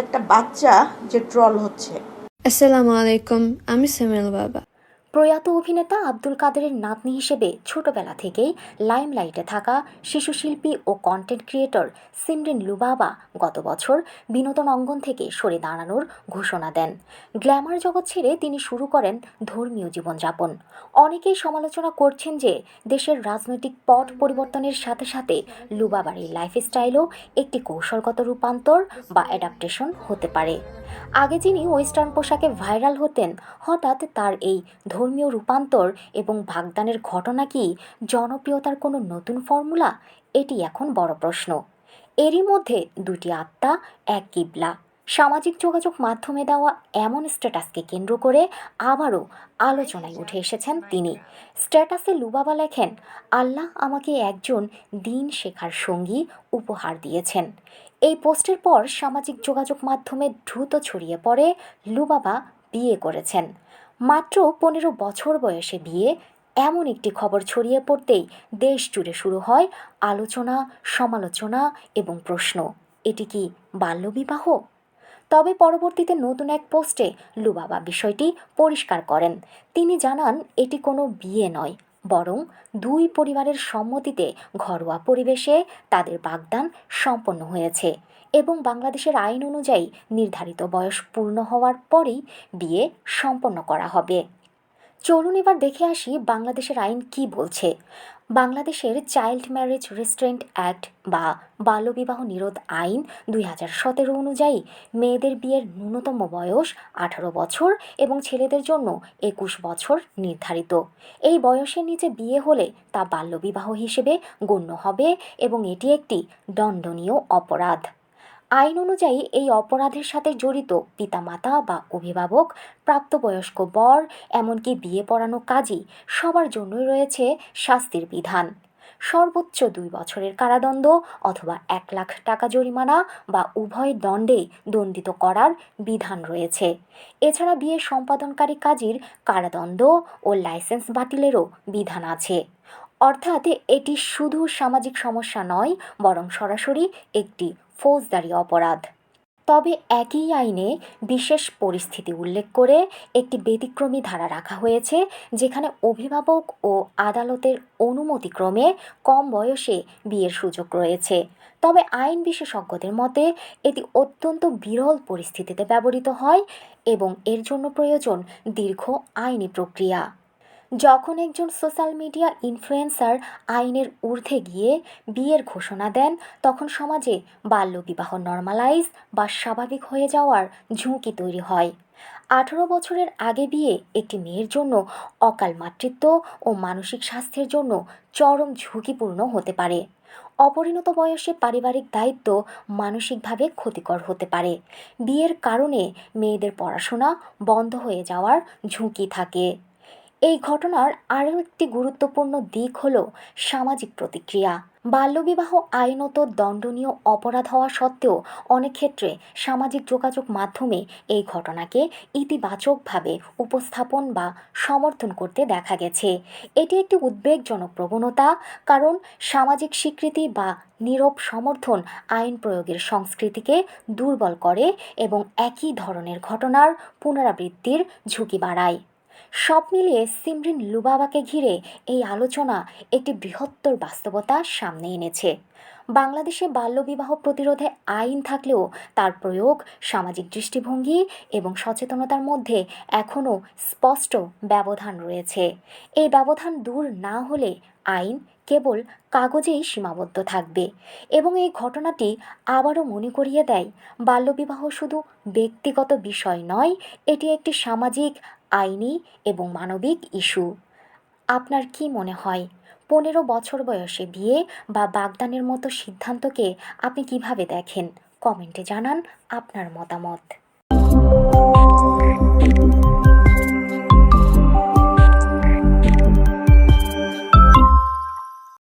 একটা বাচ্চা যে ট্রল হচ্ছে। আসসালামু আলাইকুম, আমি সামিল বাবা। প্রয়াত অভিনেতা আব্দুল কাদেরের নাতনি হিসেবে ছোটবেলা থেকেই লাইমলাইটে থাকা শিশুশিল্পী ও কন্টেন্ট ক্রিয়েটর সিমরিন লুবাবা গত বছর বিনোদন অঙ্গন থেকে সরে দাঁড়ানোর ঘোষণা দেন। গ্ল্যামার জগৎ ছেড়ে তিনি শুরু করেন ধর্মীয় জীবনযাপন। অনেকেই সমালোচনা করছেন যে দেশের রাজনৈতিক পট পরিবর্তনের সাথে সাথে লুবাবার এই লাইফস্টাইলও একটি কৌশলগত রূপান্তর বা অ্যাডাপ্টেশন হতে পারে। আগে যিনি ওয়েস্টার্ন পোশাকে ভাইরাল হতেন, হঠাৎ তার এই ধর্মীয় রূপান্তর এবং ভাগদানের ঘটনা কি জনপ্রিয়তার কোনো নতুন ফর্মুলা? এটি এখন বড় প্রশ্ন। এরই মধ্যে দুটি আত্মা, এক কিবলা। সামাজিক যোগাযোগ মাধ্যমে দেওয়া এমন স্ট্যাটাসকে কেন্দ্র করে আবারও আলোচনায় উঠে এসেছেন তিনি। স্ট্যাটাসে লুবাবা লেখেন, আল্লাহ আমাকে একজন দিন শেখার সঙ্গী উপহার দিয়েছেন। এই পোস্টের পর সামাজিক যোগাযোগ মাধ্যমে দ্রুত ছড়িয়ে পড়ে লুবাবা বিয়ে করেছেন। মাত্র 15 বছর বয়সে বিয়ে, এমন একটি খবর ছড়িয়ে পড়তেই দেশ জুড়ে শুরু হয় আলোচনা, সমালোচনা এবং প্রশ্ন, এটি কি বাল্যবিবাহ? তবে পরবর্তীতে নতুন এক পোস্টে লুবাবা বিষয়টি পরিষ্কার করেন। তিনি জানান এটি কোনো বিয়ে নয়, বরং দুই পরিবারের সম্মতিতে ঘরোয়া পরিবেশে তাদের বাগদান সম্পন্ন হয়েছে এবং বাংলাদেশের আইন অনুযায়ী নির্ধারিত বয়স পূর্ণ হওয়ার পরেই বিয়ে সম্পন্ন করা হবে। চলুন এবার দেখে আসি বাংলাদেশের আইন কি বলছে। বাংলাদেশের চাইল্ড ম্যারেজ রেস্ট্রেন্ট অ্যাক্ট বা বাল্যবিবাহ নিরোধ আইন 2017 অনুযায়ী মেয়েদের বিয়ের ন্যূনতম বয়স 18 বছর এবং ছেলেদের জন্য 21 বছর নির্ধারিত। এই বয়সের নিচে বিয়ে হলে তা বাল্যবিবাহ হিসেবে গণ্য হবে এবং এটি একটি দণ্ডনীয় অপরাধ। আইন অনুযায়ী এই অপরাধের সাথে জড়িত পিতামাতা বা অভিভাবক, প্রাপ্তবয়স্ক বর, এমনকি বিয়ে পড়ানো কাজী সবার জন্যই রয়েছে শাস্তির বিধান। সর্বোচ্চ 2 বছরের কারাদণ্ড অথবা 1 লাখ টাকা জরিমানা বা উভয় দণ্ডে দণ্ডিত করার বিধান রয়েছে। এছাড়া বিয়ে সম্পাদনকারী কাজীর কারাদণ্ড ও লাইসেন্স বাতিলেরও বিধান আছে। অর্থাৎ এটি শুধু সামাজিক সমস্যা নয়, বরং সরাসরি একটি ফৌজদারি অপরাধ। তবে একই আইনে বিশেষ পরিস্থিতি উল্লেখ করে একটি ব্যতিক্রমী ধারা রাখা হয়েছে, যেখানে অভিভাবক ও আদালতের অনুমতিক্রমে কম বয়সে বিয়ের সুযোগ রয়েছে। তবে আইন বিশেষজ্ঞদের মতে এটি অত্যন্ত বিরল পরিস্থিতিতে ব্যবহৃত হয় এবং এর জন্য প্রয়োজন দীর্ঘ আইনি প্রক্রিয়া। যখন একজন সোশ্যাল মিডিয়া ইনফ্লুয়েন্সার আইনের ঊর্ধ্বে গিয়ে বিয়ের ঘোষণা দেন, তখন সমাজে বাল্যবিবাহ নর্মালাইজ বা স্বাভাবিক হয়ে যাওয়ার ঝুঁকি তৈরি হয়। 18 বছরের আগে বিয়ে একটি মেয়ের জন্য অকাল মাতৃত্ব ও মানসিক স্বাস্থ্যের জন্য চরম ঝুঁকিপূর্ণ হতে পারে। অপরিণত বয়সে পারিবারিক দায়িত্ব মানসিকভাবে ক্ষতিকর হতে পারে। বিয়ের কারণে মেয়েদের পড়াশোনা বন্ধ হয়ে যাওয়ার ঝুঁকি থাকে। এই ঘটনার আরও একটি গুরুত্বপূর্ণ দিক হল সামাজিক প্রতিক্রিয়া। বাল্যবিবাহ আইনত দণ্ডনীয় অপরাধ হওয়া সত্ত্বেও অনেক ক্ষেত্রে সামাজিক যোগাযোগ মাধ্যমে এই ঘটনাকে ইতিবাচকভাবে উপস্থাপন বা সমর্থন করতে দেখা গেছে। এটি একটি উদ্বেগজনক প্রবণতা, কারণ সামাজিক স্বীকৃতি বা নীরব সমর্থন আইন প্রয়োগের সংস্কৃতিকে দুর্বল করে এবং একই ধরনের ঘটনার পুনরাবৃত্তির ঝুঁকি বাড়ায়। সব মিলিয়ে সিমরিন লুবাবাকে ঘিরে এই আলোচনা একটি বৃহত্তর বাস্তবতা সামনে এনেছে। বাংলাদেশে বাল্যবিবাহ প্রতিরোধে আইন থাকলেও তার প্রয়োগ, সামাজিক দৃষ্টিভঙ্গি এবং সচেতনতার মধ্যে এখনও স্পষ্ট ব্যবধান রয়েছে। এই ব্যবধান দূর না হলে আইন কেবল কাগজেই সীমাবদ্ধ থাকবে এবং এই ঘটনাটি আবারও মনে করিয়ে দেয়, বাল্যবিবাহ শুধু ব্যক্তিগত বিষয় নয়, এটি একটি সামাজিক, আইনি এবং মানবিক ইস্যু। আপনার কি মনে হয়, 15 বছর বয়সে বিয়ে বা বাগদানের মতো সিদ্ধান্তকে আপনি কিভাবে দেখেন? কমেন্টে জানান আপনার মতামত।